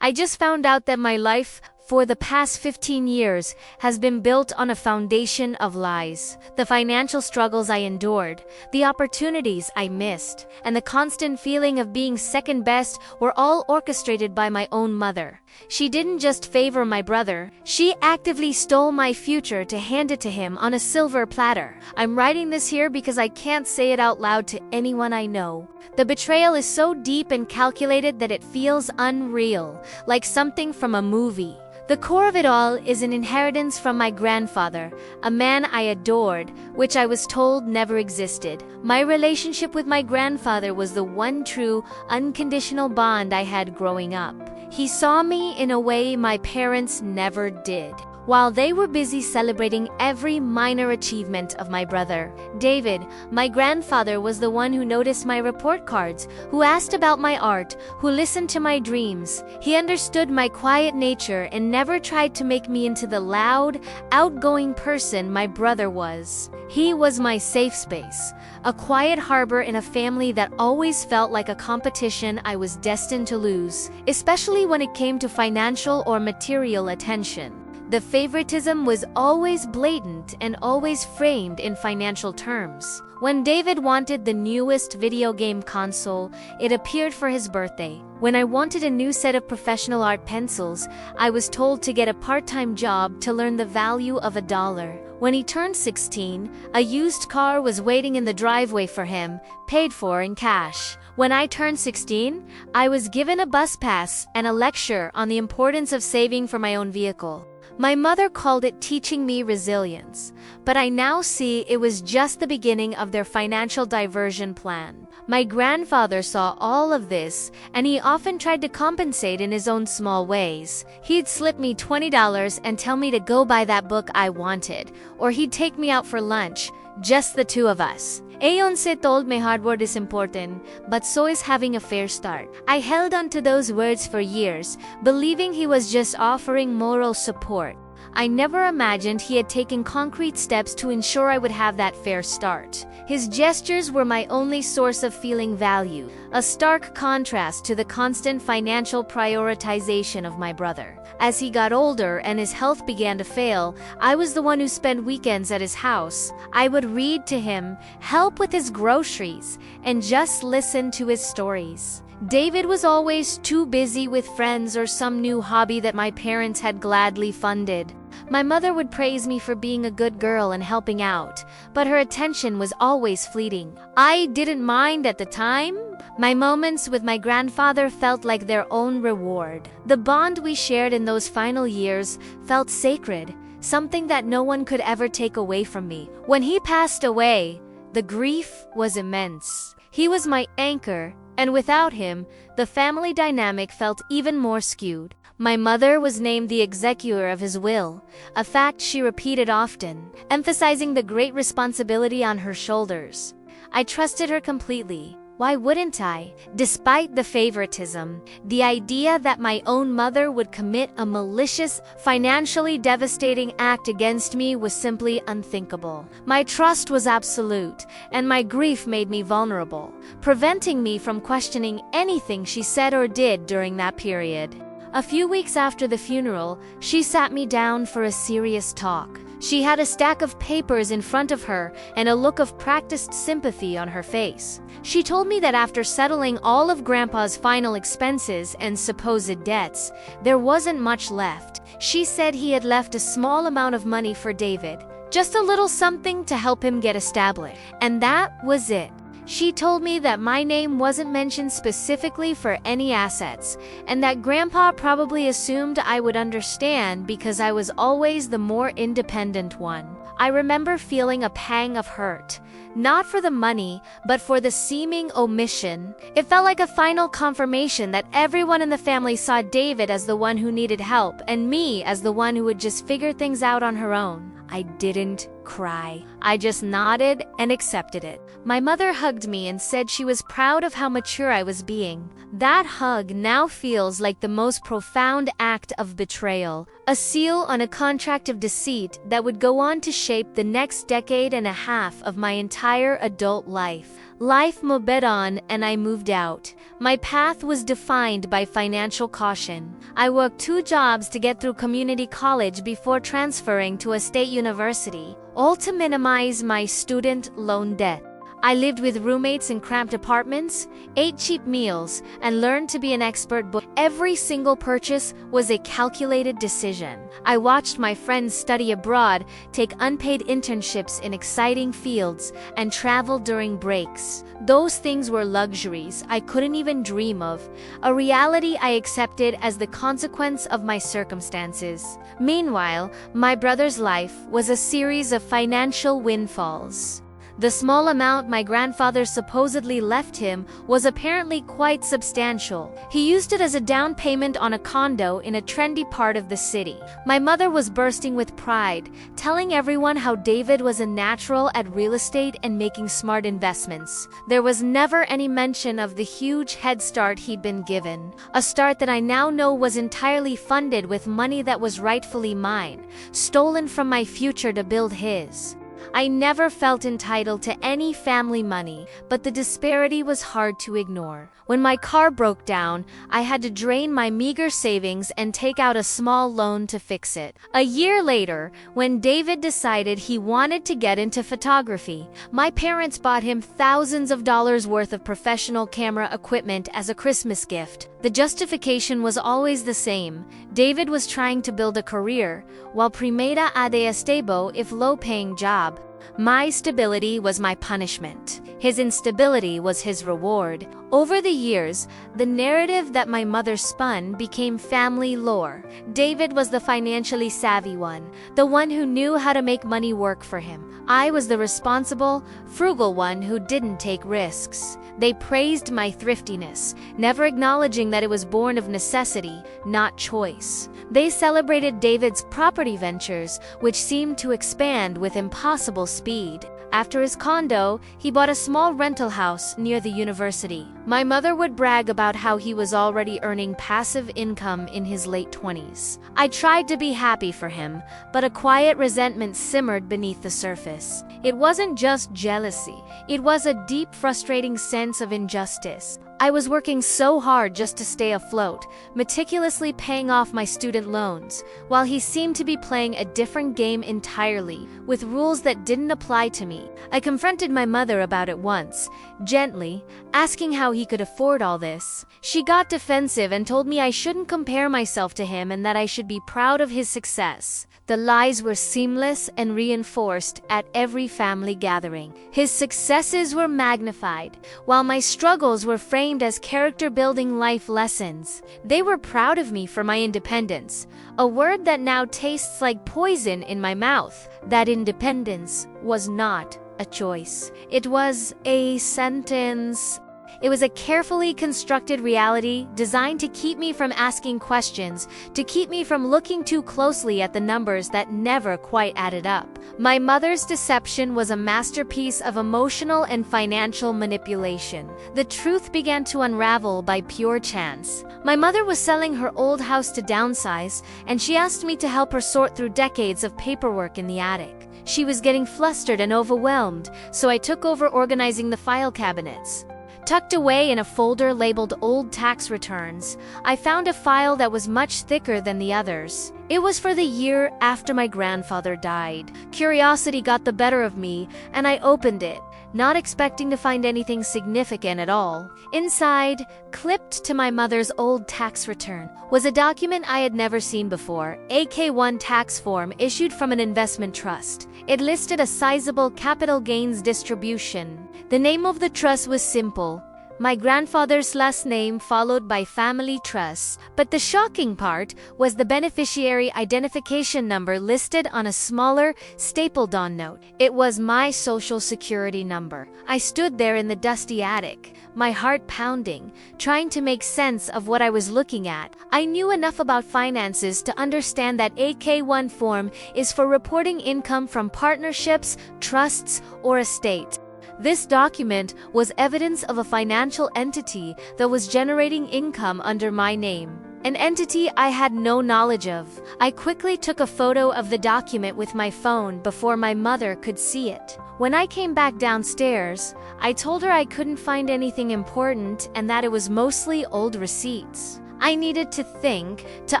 I just found out that my life for the past 15 years has been built on a foundation of lies. The financial struggles I endured, the opportunities I missed, and the constant feeling of being second best were all orchestrated by my own mother. She didn't just favor my brother, she actively stole my future to hand it to him on a silver platter. I'm writing this here because I can't say it out loud to anyone I know. The betrayal is so deep and calculated that it feels unreal, like something from a movie. The core of it all is an inheritance from my grandfather, a man I adored, which I was told never existed. My relationship with my grandfather was the one true, unconditional bond I had growing up. He saw me in a way my parents never did. While they were busy celebrating every minor achievement of my brother, David, my grandfather was the one who noticed my report cards, who asked about my art, who listened to my dreams. He understood my quiet nature and never tried to make me into the loud, outgoing person my brother was. He was my safe space, a quiet harbor in a family that always felt like a competition I was destined to lose, especially when it came to financial or material attention. The favoritism was always blatant and always framed in financial terms. When David wanted the newest video game console, it appeared for his birthday. When I wanted a new set of professional art pencils, I was told to get a part-time job to learn the value of $1. When he turned 16, a used car was waiting in the driveway for him, paid for in cash. When I turned 16, I was given a bus pass and a lecture on the importance of saving for my own vehicle. My mother called it teaching me resilience, but I now see it was just the beginning of their financial diversion plan. My grandfather saw all of this, and he often tried to compensate in his own small ways. He'd slip me $20 and tell me to go buy that book I wanted, or he'd take me out for lunch, just the two of us. Ayon se told me hard work is important, but so is having a fair start. I held on to those words for years, believing he was just offering moral support. I never imagined he had taken concrete steps to ensure I would have that fair start. His gestures were my only source of feeling valued, a stark contrast to the constant financial prioritization of my brother. As he got older and his health began to fail, I was the one who spent weekends at his house. I would read to him, help with his groceries, and just listen to his stories. David was always too busy with friends or some new hobby that my parents had gladly funded. My mother would praise me for being a good girl and helping out, but her attention was always fleeting. I didn't mind at the time. My moments with my grandfather felt like their own reward. The bond we shared in those final years felt sacred, something that no one could ever take away from me. When he passed away, the grief was immense. He was my anchor, and without him, the family dynamic felt even more skewed. My mother was named the executor of his will, a fact she repeated often, emphasizing the great responsibility on her shoulders. I trusted her completely. Why wouldn't I? Despite the favoritism, the idea that my own mother would commit a malicious, financially devastating act against me was simply unthinkable. My trust was absolute, and my grief made me vulnerable, preventing me from questioning anything she said or did during that period. A few weeks after the funeral, she sat me down for a serious talk. She had a stack of papers in front of her and a look of practiced sympathy on her face. She told me that after settling all of Grandpa's final expenses and supposed debts, there wasn't much left. She said he had left a small amount of money for David, just a little something to help him get established. And that was it. She told me that my name wasn't mentioned specifically for any assets, and that Grandpa probably assumed I would understand because I was always the more independent one. I remember feeling a pang of hurt, not for the money, but for the seeming omission. It felt like a final confirmation that everyone in the family saw David as the one who needed help, and me as the one who would just figure things out on her own. I didn't cry. I just nodded and accepted it. My mother hugged me and said she was proud of how mature I was being. That hug now feels like the most profound act of betrayal, a seal on a contract of deceit that would go on to shape the next decade and a half of my entire adult life. Life moved on and I moved out. My path was defined by financial caution. I worked 2 jobs to get through community college before transferring to a state university, all to minimize my student loan debt. I lived with roommates in cramped apartments, ate cheap meals, and learned to be an expert book. Every single purchase was a calculated decision. I watched my friends study abroad, take unpaid internships in exciting fields, and travel during breaks. Those things were luxuries I couldn't even dream of, a reality I accepted as the consequence of my circumstances. Meanwhile, my brother's life was a series of financial windfalls. The small amount my grandfather supposedly left him was apparently quite substantial. He used it as a down payment on a condo in a trendy part of the city. My mother was bursting with pride, telling everyone how David was a natural at real estate and making smart investments. There was never any mention of the huge head start he'd been given, a start that I now know was entirely funded with money that was rightfully mine, stolen from my future to build his. I never felt entitled to any family money, but the disparity was hard to ignore. When my car broke down, I had to drain my meager savings and take out a small loan to fix it. A year later, when David decided he wanted to get into photography, my parents bought him thousands of dollars worth of professional camera equipment as a Christmas gift. The justification was always the same. David was trying to build a career, while primera de estebo if low-paying job. My stability was my punishment. His instability was his reward. Over the years, the narrative that my mother spun became family lore. David was the financially savvy one, the one who knew how to make money work for him. I was the responsible, frugal one who didn't take risks. They praised my thriftiness, never acknowledging that it was born of necessity, not choice. They celebrated David's property ventures, which seemed to expand with impossible speed. After his condo, he bought a small rental house near the university. My mother would brag about how he was already earning passive income in his late 20s. I tried to be happy for him, but a quiet resentment simmered beneath the surface. It wasn't just jealousy. It was a deep, frustrating sense of injustice. I was working so hard just to stay afloat, meticulously paying off my student loans, while he seemed to be playing a different game entirely, with rules that didn't apply to me. I confronted my mother about it once, gently, asking how he could afford all this. She got defensive and told me I shouldn't compare myself to him and that I should be proud of his success. The lies were seamless and reinforced at every family gathering. His successes were magnified, while my struggles were framed as character-building life lessons. They were proud of me for my independence, a word that now tastes like poison in my mouth. That independence was not a choice. It was a sentence. It was a carefully constructed reality designed to keep me from asking questions, to keep me from looking too closely at the numbers that never quite added up. My mother's deception was a masterpiece of emotional and financial manipulation. The truth began to unravel by pure chance. My mother was selling her old house to downsize, and she asked me to help her sort through decades of paperwork in the attic. She was getting flustered and overwhelmed, so I took over organizing the file cabinets. Tucked away in a folder labeled Old Tax Returns, I found a file that was much thicker than the others. It was for the year after my grandfather died. Curiosity got the better of me, and I opened it, not expecting to find anything significant at all. Inside, clipped to my mother's old tax return, was a document I had never seen before, a K-1 tax form issued from an investment trust. It listed a sizable capital gains distribution. The name of the trust was simple: my grandfather's last name followed by family trust, but the shocking part was the beneficiary identification number listed on a smaller, stapled on note. It was my social security number. I stood there in the dusty attic, my heart pounding, trying to make sense of what I was looking at. I knew enough about finances to understand that AK-1 form is for reporting income from partnerships, trusts, or estates. This document was evidence of a financial entity that was generating income under my name, an entity I had no knowledge of. I quickly took a photo of the document with my phone before my mother could see it. When I came back downstairs, I told her I couldn't find anything important and that it was mostly old receipts. I needed to think, to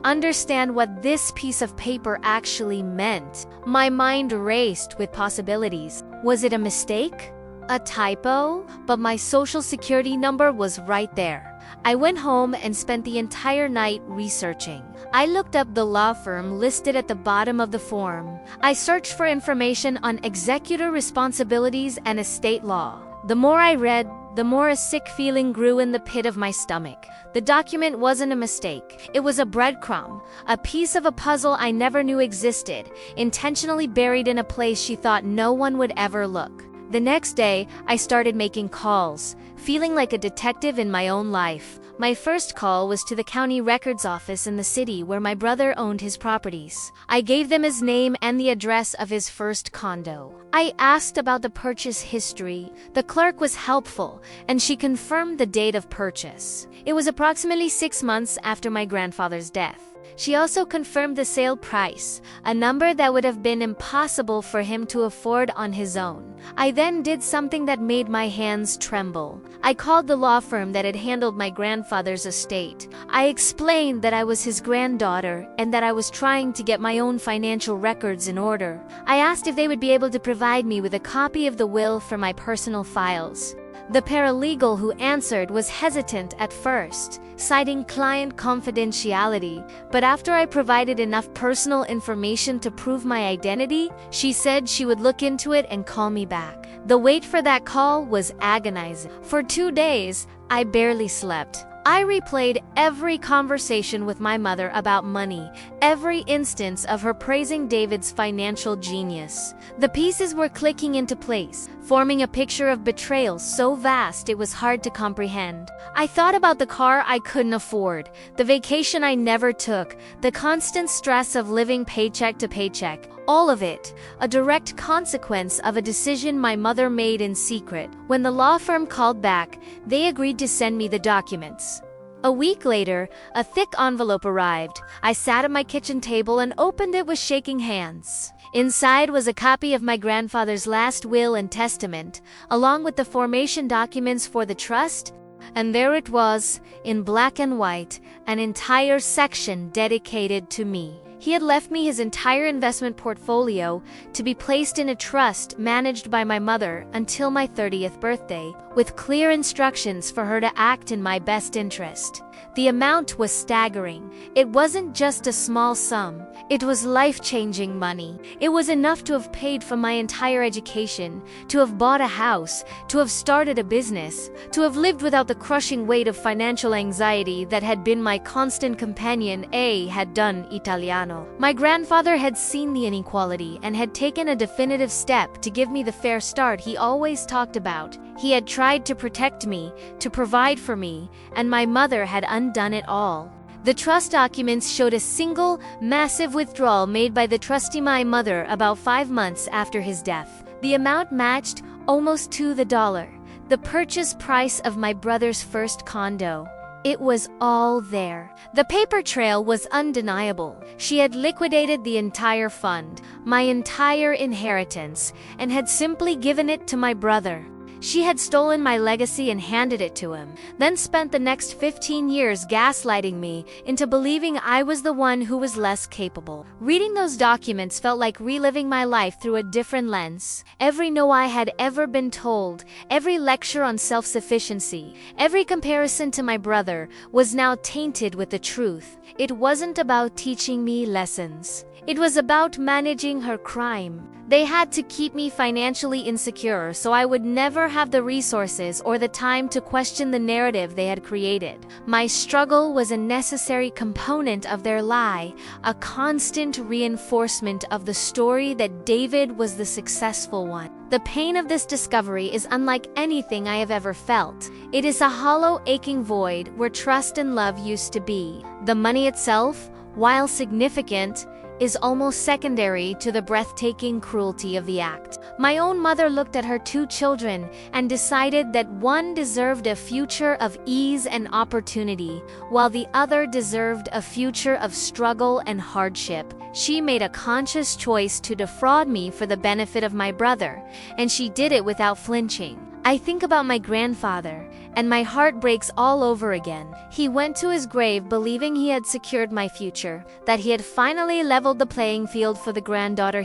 understand what this piece of paper actually meant. My mind raced with possibilities. Was it a mistake? A typo? But my social security number was right there. I went home and spent the entire night researching. I looked up the law firm listed at the bottom of the form. I searched for information on executor responsibilities and estate law. The more I read, the more a sick feeling grew in the pit of my stomach. The document wasn't a mistake. It was a breadcrumb, a piece of a puzzle I never knew existed, intentionally buried in a place she thought no one would ever look. The next day, I started making calls, feeling like a detective in my own life. My first call was to the county records office in the city where my brother owned his properties. I gave them his name and the address of his first condo. I asked about the purchase history. The clerk was helpful, and she confirmed the date of purchase. It was approximately 6 months after my grandfather's death. She also confirmed the sale price, a number that would have been impossible for him to afford on his own. I then did something that made my hands tremble. I called the law firm that had handled my grandfather's estate. I explained that I was his granddaughter and that I was trying to get my own financial records in order. I asked if they would be able to provide me with a copy of the will for my personal files. The paralegal who answered was hesitant at first, citing client confidentiality, but after I provided enough personal information to prove my identity, she said she would look into it and call me back. The wait for that call was agonizing. For 2 days, I barely slept. I replayed every conversation with my mother about money, every instance of her praising David's financial genius. The pieces were clicking into place, forming a picture of betrayal so vast it was hard to comprehend. I thought about the car I couldn't afford, the vacation I never took, the constant stress of living paycheck to paycheck. All of it, a direct consequence of a decision my mother made in secret. When the law firm called back, they agreed to send me the documents. A week later, a thick envelope arrived. I sat at my kitchen table and opened it with shaking hands. Inside was a copy of my grandfather's last will and testament, along with the formation documents for the trust. And there it was, in black and white, an entire section dedicated to me. He had left me his entire investment portfolio to be placed in a trust managed by my mother until my 30th birthday, with clear instructions for her to act in my best interest. The amount was staggering. It wasn't just a small sum. It was life-changing money. It was enough to have paid for my entire education, to have bought a house, to have started a business, to have lived without the crushing weight of financial anxiety that had been my constant companion. Had done Italiano. My grandfather had seen the inequality and had taken a definitive step to give me the fair start he always talked about. He had tried to protect me, to provide for me, and my mother had undone it all. The trust documents showed a single, massive withdrawal made by the trustee, my mother, about 5 months after his death. The amount matched, almost to the dollar, the purchase price of my brother's first condo. It was all there. The paper trail was undeniable. She had liquidated the entire fund, my entire inheritance, and had simply given it to my brother. She had stolen my legacy and handed it to him, then spent the next 15 years gaslighting me into believing I was the one who was less capable. Reading those documents felt like reliving my life through a different lens. Every no I had ever been told, every lecture on self-sufficiency, every comparison to my brother was now tainted with the truth. It wasn't about teaching me lessons. It was about managing her crime. They had to keep me financially insecure so I would never have the resources or the time to question the narrative they had created. My struggle was a necessary component of their lie, a constant reinforcement of the story that David was the successful one. The pain of this discovery is unlike anything I have ever felt. It is a hollow, aching void where trust and love used to be. The money itself, while significant, is almost secondary to the breathtaking cruelty of the act. My own mother looked at her 2 children and decided that one deserved a future of ease and opportunity, while the other deserved a future of struggle and hardship. She made a conscious choice to defraud me for the benefit of my brother, and she did it without flinching. I think about my grandfather, and my heart breaks all over again. He went to his grave believing he had secured my future, that he had finally leveled the playing field for the granddaughter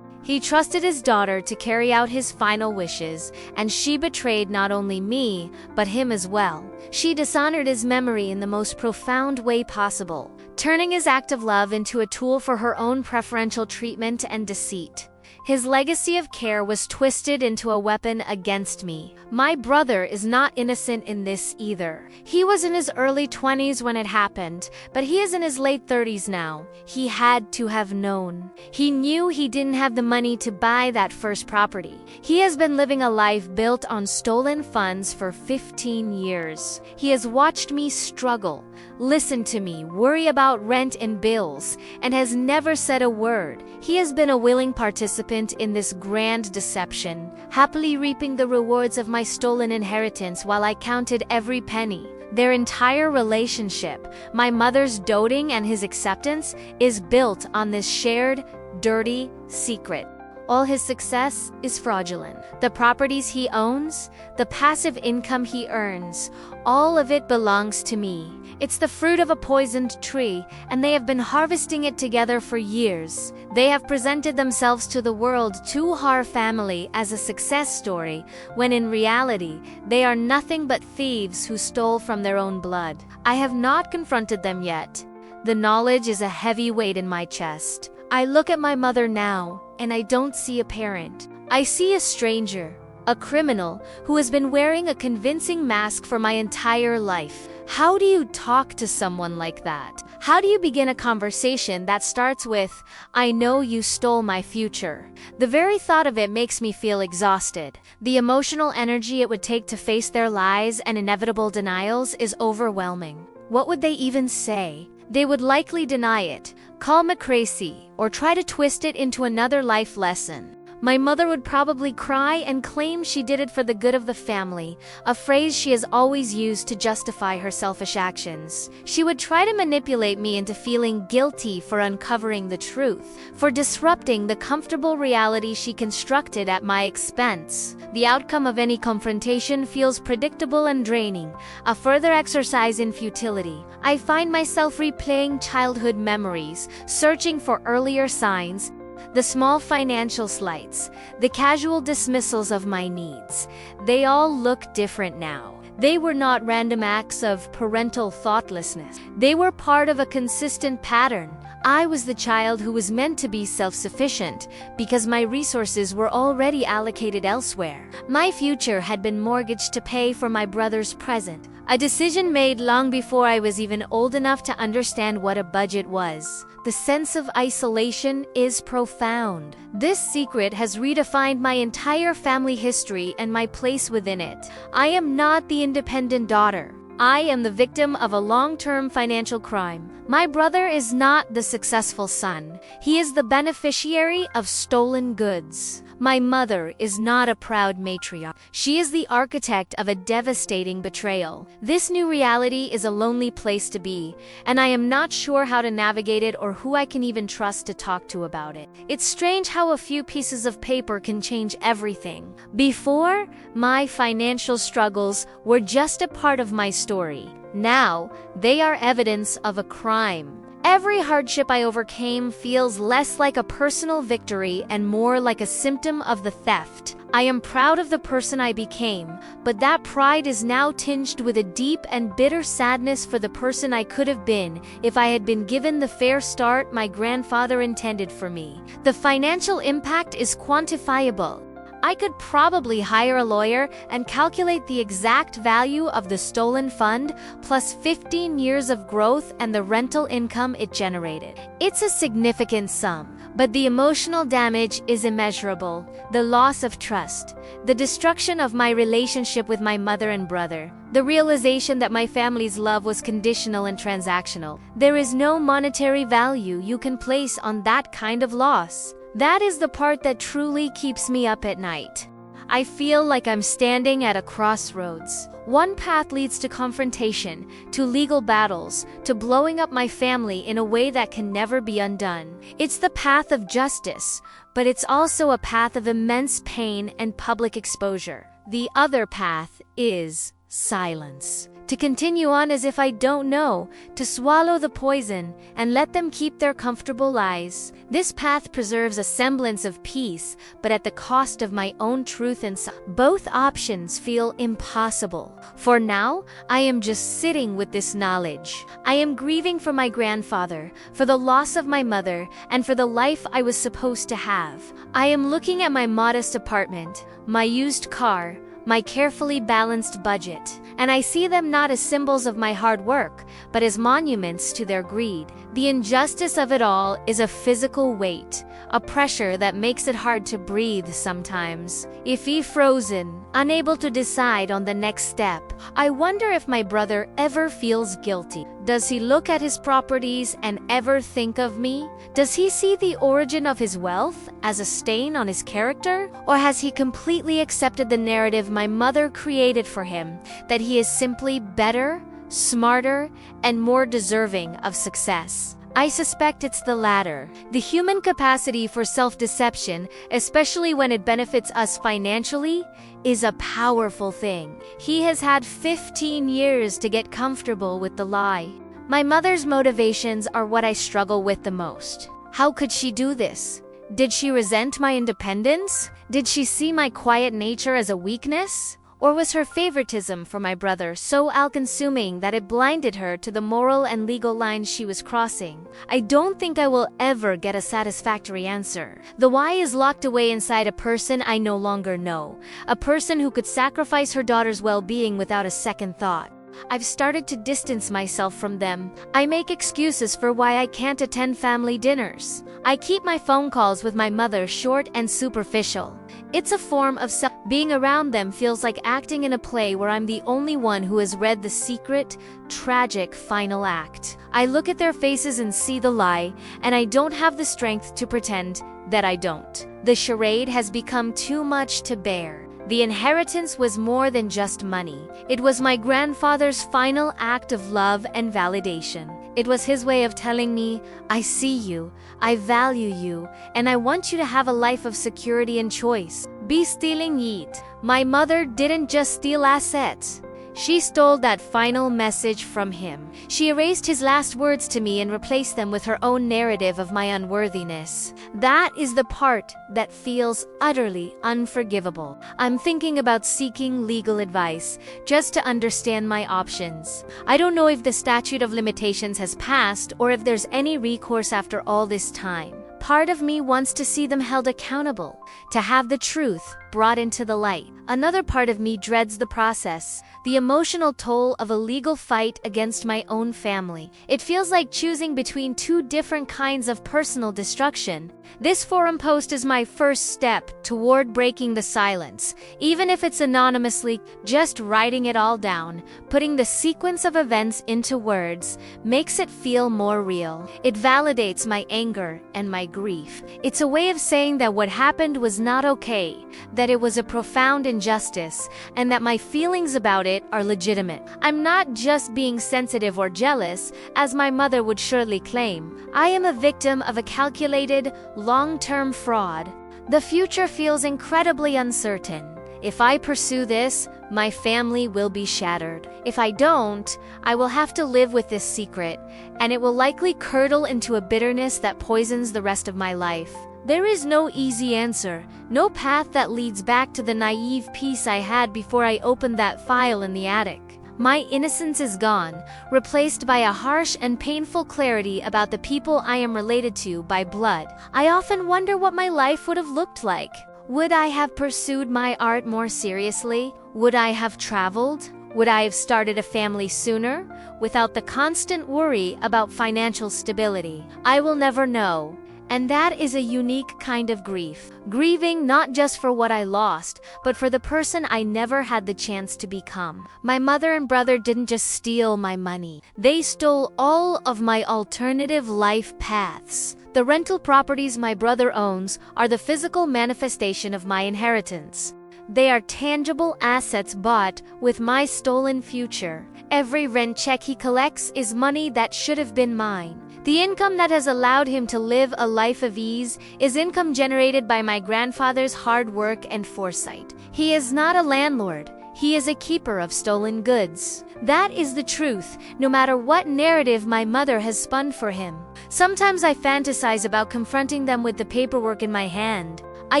he trusted his daughter to carry out his final wishes, and she betrayed not only me, but him as well. She dishonored his memory in the most profound way possible, turning his act of love into a tool for her own preferential treatment and deceit. His legacy of care was twisted into a weapon against me. My brother is not innocent in this either. He was in his early 20s when it happened, but he is in his late 30s now. He had to have known. He knew he didn't have the money to buy that first property. He has been living a life built on stolen funds for 15 years. He has watched me struggle, listened to me, worry about rent and bills, and has never said a word. He has been a willing participant in this grand deception, happily reaping the rewards of my stolen inheritance while I counted every penny. Their entire relationship, my mother's doting and his acceptance, is built on this shared, dirty secret. All his success is fraudulent. The properties he owns, the passive income he earns, all of it belongs to me. It's the fruit of a poisoned tree, and they have been harvesting it together for years. They have presented themselves to the world, to our family, as a success story, when in reality, they are nothing but thieves who stole from their own blood. I have not confronted them yet. The knowledge is a heavy weight in my chest. I look at my mother now, and I don't see a parent. I see a stranger, a criminal who has been wearing a convincing mask for my entire life. How do you talk to someone like that? How do you begin a conversation that starts with, "I know you stole my future"? The very thought of it makes me feel exhausted. The emotional energy it would take to face their lies and inevitable denials is overwhelming. What would they even say? They would likely deny it, call me crazy, or try to twist it into another life lesson. My mother would probably cry and claim she did it for the good of the family, a phrase she has always used to justify her selfish actions. She would try to manipulate me into feeling guilty for uncovering the truth, for disrupting the comfortable reality she constructed at my expense. The outcome of any confrontation feels predictable and draining, a further exercise in futility. I find myself replaying childhood memories, searching for earlier signs, the small financial slights, the casual dismissals of my needs. They all look different now. They were not random acts of parental thoughtlessness. They were part of a consistent pattern. I was the child who was meant to be self-sufficient because my resources were already allocated elsewhere. My future had been mortgaged to pay for my brother's present, a decision made long before I was even old enough to understand what a budget was. The sense of isolation is profound. This secret has redefined my entire family history and my place within it. I am not the independent daughter. I am the victim of a long-term financial crime. My brother is not the successful son. He is the beneficiary of stolen goods. My mother is not a proud matriarch. She is the architect of a devastating betrayal. This new reality is a lonely place to be, and I am not sure how to navigate it or who I can even trust to talk to about it. It's strange how a few pieces of paper can change everything. Before, my financial struggles were just a part of my story. Now, they are evidence of a crime. Every hardship I overcame feels less like a personal victory and more like a symptom of the theft. I am proud of the person I became, but that pride is now tinged with a deep and bitter sadness for the person I could have been if I had been given the fair start my grandfather intended for me. The financial impact is quantifiable. I could probably hire a lawyer and calculate the exact value of the stolen fund plus 15 years of growth and the rental income it generated. It's a significant sum, but the emotional damage is immeasurable. The loss of trust, the destruction of my relationship with my mother and brother, the realization that my family's love was conditional and transactional. There is no monetary value you can place on that kind of loss. That is the part that truly keeps me up at night. I feel like I'm standing at a crossroads. One path leads to confrontation, to legal battles, to blowing up my family in a way that can never be undone. It's the path of justice, but it's also a path of immense pain and public exposure. The other path is silence. To continue on as if I don't know, to swallow the poison and let them keep their comfortable lies. This path preserves a semblance of peace, but at the cost of my own truth and both options feel impossible. For now, I am just sitting with this knowledge. I am grieving for my grandfather, for the loss of my mother, and for the life I was supposed to have. I am looking at my modest apartment, my used car, my carefully balanced budget, and I see them not as symbols of my hard work, but as monuments to their greed. The injustice of it all is a physical weight, a pressure that makes it hard to breathe sometimes. If he frozen, unable to decide on the next step, I wonder if my brother ever feels guilty. Does he look at his properties and ever think of me? Does he see the origin of his wealth as a stain on his character? Or has he completely accepted the narrative my mother created for him, that he is simply better, smarter, and more deserving of success? I suspect it's the latter. The human capacity for self-deception, especially when it benefits us financially, is a powerful thing. He has had 15 years to get comfortable with the lie. My mother's motivations are what I struggle with the most. How could she do this? Did she resent my independence? Did she see my quiet nature as a weakness? Or was her favoritism for my brother so all-consuming that it blinded her to the moral and legal lines she was crossing? I don't think I will ever get a satisfactory answer. The why is locked away inside a person I no longer know, a person who could sacrifice her daughter's well-being without a second thought. I've started to distance myself from them. I make excuses for why I can't attend family dinners. I keep my phone calls with my mother short and superficial. It's a form of being around them feels like acting in a play where I'm the only one who has read the secret, tragic final act. I look at their faces and see the lie, and I don't have the strength to pretend that I don't. The charade has become too much to bear. The inheritance was more than just money. It was my grandfather's final act of love and validation. It was his way of telling me, I see you, I value you, and I want you to have a life of security and choice. Be stealing yeet. My mother didn't just steal assets. She stole that final message from him. She erased his last words to me and replaced them with her own narrative of my unworthiness. That is the part that feels utterly unforgivable. I'm thinking about seeking legal advice, just to understand my options. I don't know if the statute of limitations has passed or if there's any recourse after all this time. Part of me wants to see them held accountable, to have the truth brought into the light. Another part of me dreads the process, the emotional toll of a legal fight against my own family. It feels like choosing between two different kinds of personal destruction. This forum post is my first step toward breaking the silence, even if it's anonymously. Just writing it all down, putting the sequence of events into words, makes it feel more real. It validates my anger and my grief. It's a way of saying that what happened was not okay, that it was a profound injustice, and that my feelings about it are legitimate. I'm not just being sensitive or jealous, as my mother would surely claim. I am a victim of a calculated, long-term fraud. The future feels incredibly uncertain. If I pursue this, my family will be shattered. If I don't, I will have to live with this secret, and it will likely curdle into a bitterness that poisons the rest of my life. There is no easy answer, no path that leads back to the naive peace I had before I opened that file in the attic. My innocence is gone, replaced by a harsh and painful clarity about the people I am related to by blood. I often wonder what my life would have looked like. Would I have pursued my art more seriously? Would I have traveled? Would I have started a family sooner? Without the constant worry about financial stability, I will never know. And that is a unique kind of grief. Grieving not just for what I lost, but for the person I never had the chance to become. My mother and brother didn't just steal my money. They stole all of my alternative life paths. The rental properties my brother owns are the physical manifestation of my inheritance. They are tangible assets bought with my stolen future. Every rent check he collects is money that should have been mine. The income that has allowed him to live a life of ease is income generated by my grandfather's hard work and foresight. He is not a landlord. He is a keeper of stolen goods. That is the truth, no matter what narrative my mother has spun for him. Sometimes I fantasize about confronting them with the paperwork in my hand. I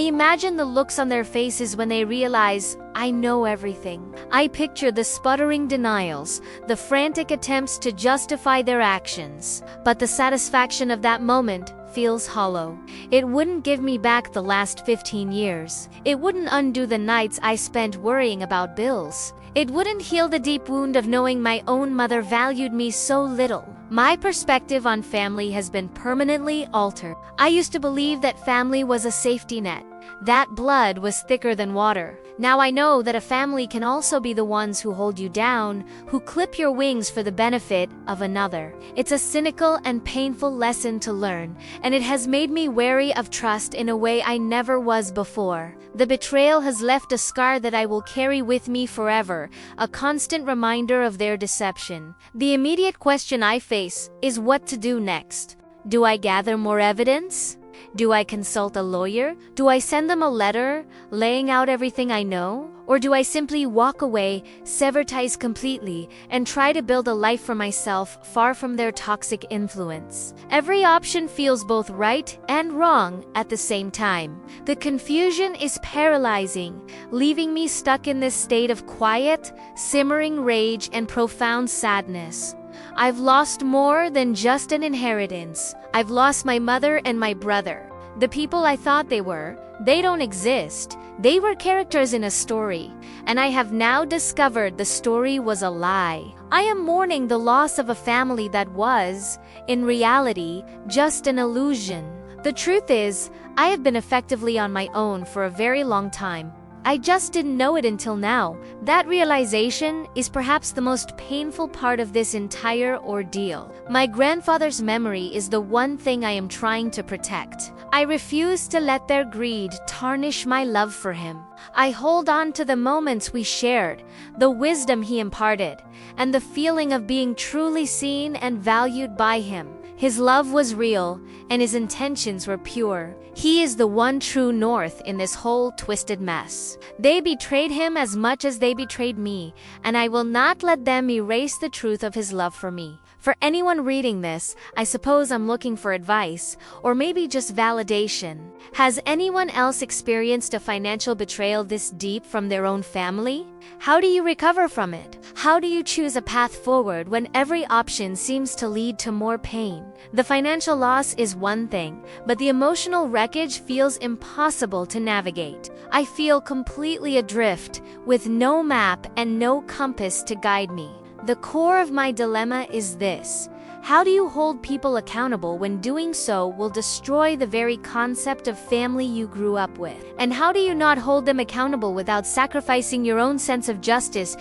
imagine the looks on their faces when they realize I know everything. I picture the sputtering denials, the frantic attempts to justify their actions. But the satisfaction of that moment feels hollow. It wouldn't give me back the last 15 years. It wouldn't undo the nights I spent worrying about bills. It wouldn't heal the deep wound of knowing my own mother valued me so little. My perspective on family has been permanently altered. I used to believe that family was a safety net, that blood was thicker than water. Now I know that a family can also be the ones who hold you down, who clip your wings for the benefit of another. It's a cynical and painful lesson to learn, and it has made me wary of trust in a way I never was before. The betrayal has left a scar that I will carry with me forever, a constant reminder of their deception. The immediate question I face is what to do next. Do I gather more evidence? Do I consult a lawyer? Do I send them a letter, laying out everything I know? Or do I simply walk away, sever ties completely, and try to build a life for myself far from their toxic influence? Every option feels both right and wrong at the same time. The confusion is paralyzing, leaving me stuck in this state of quiet, simmering rage and profound sadness. I've lost more than just an inheritance. I've lost my mother and my brother. The people I thought they don't exist. They were characters in a story, and I have now discovered the story was a lie. I am mourning the loss of a family that was, in reality, just an illusion. The truth is, I have been effectively on my own for a very long time. I just didn't know it until now. That realization is perhaps the most painful part of this entire ordeal. My grandfather's memory is the one thing I am trying to protect. I refuse to let their greed tarnish my love for him. I hold on to the moments we shared, the wisdom he imparted, and the feeling of being truly seen and valued by him. His love was real, and his intentions were pure. He is the one true north in this whole twisted mess. They betrayed him as much as they betrayed me, and I will not let them erase the truth of his love for me. For anyone reading this, I suppose I'm looking for advice, or maybe just validation. Has anyone else experienced a financial betrayal this deep from their own family? How do you recover from it? How do you choose a path forward when every option seems to lead to more pain? The financial loss is one thing, but the emotional wreckage feels impossible to navigate. I feel completely adrift, with no map and no compass to guide me. The core of my dilemma is this: how do you hold people accountable when doing so will destroy the very concept of family you grew up with? And how do you not hold them accountable without sacrificing your own sense of justice?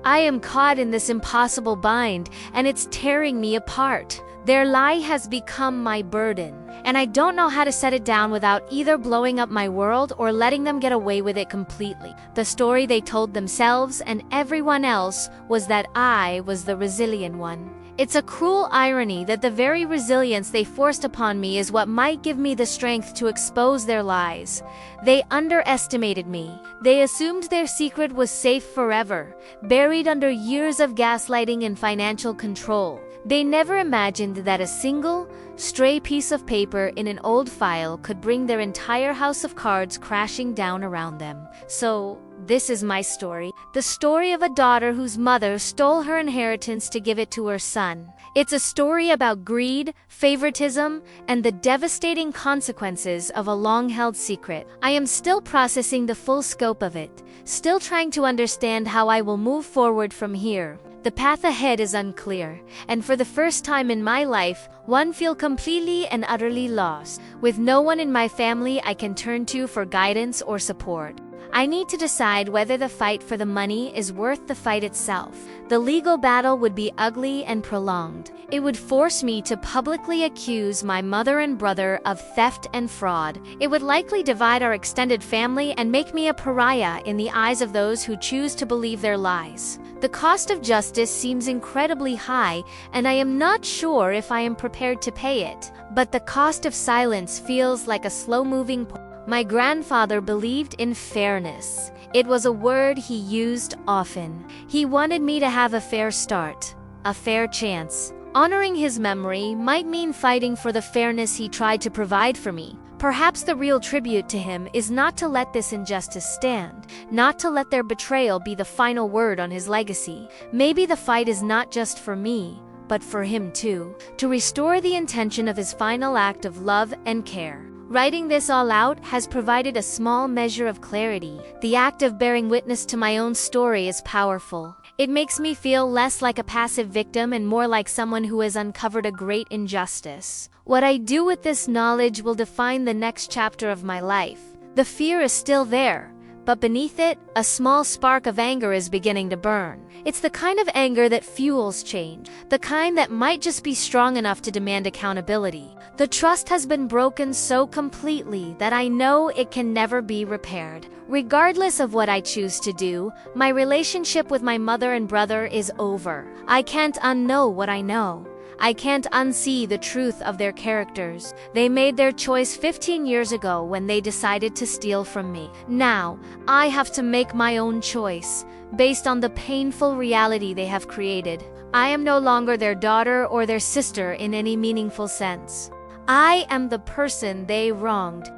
I am caught in this impossible bind, and it's tearing me apart. Their lie has become my burden, and I don't know how to set it down without either blowing up my world or letting them get away with it completely. The story they told themselves and everyone else was that I was the resilient one. It's a cruel irony that the very resilience they forced upon me is what might give me the strength to expose their lies. They underestimated me. They assumed their secret was safe forever, buried under years of gaslighting and financial control. They never imagined that a single, stray piece of paper in an old file could bring their entire house of cards crashing down around them. So, This is my story. The story of a daughter whose mother stole her inheritance to give it to her son. It's a story about greed, favoritism, and the devastating consequences of a long-held secret. I am still processing the full scope of it, still trying to understand how I will move forward from here. The path ahead is unclear, and for the first time in my life, one feels completely and utterly lost, with no one in my family I can turn to for guidance or support. I need to decide whether the fight for the money is worth the fight itself. The legal battle would be ugly and prolonged. It would force me to publicly accuse my mother and brother of theft and fraud. It would likely divide our extended family and make me a pariah in the eyes of those who choose to believe their lies. The cost of justice seems incredibly high, and I am not sure if I am prepared to pay it. But the cost of silence feels like a slow-moving point. My grandfather believed in fairness. It was a word he used often. He wanted me to have a fair start, a fair chance. Honoring his memory might mean fighting for the fairness he tried to provide for me. Perhaps the real tribute to him is not to let this injustice stand, not to let their betrayal be the final word on his legacy. Maybe the fight is not just for me, but for him too, to restore the intention of his final act of love and care. Writing this all out has provided a small measure of clarity. The act of bearing witness to my own story is powerful. It makes me feel less like a passive victim and more like someone who has uncovered a great injustice. What I do with this knowledge will define the next chapter of my life. The fear is still there, but beneath it, a small spark of anger is beginning to burn. It's the kind of anger that fuels change, the kind that might just be strong enough to demand accountability. The trust has been broken so completely that I know it can never be repaired. Regardless of what I choose to do, my relationship with my mother and brother is over. I can't unknow what I know. I can't unsee the truth of their characters. They made their choice 15 years ago when they decided to steal from me. Now, I have to make my own choice, based on the painful reality they have created. I am no longer their daughter or their sister in any meaningful sense. I am the person they wronged.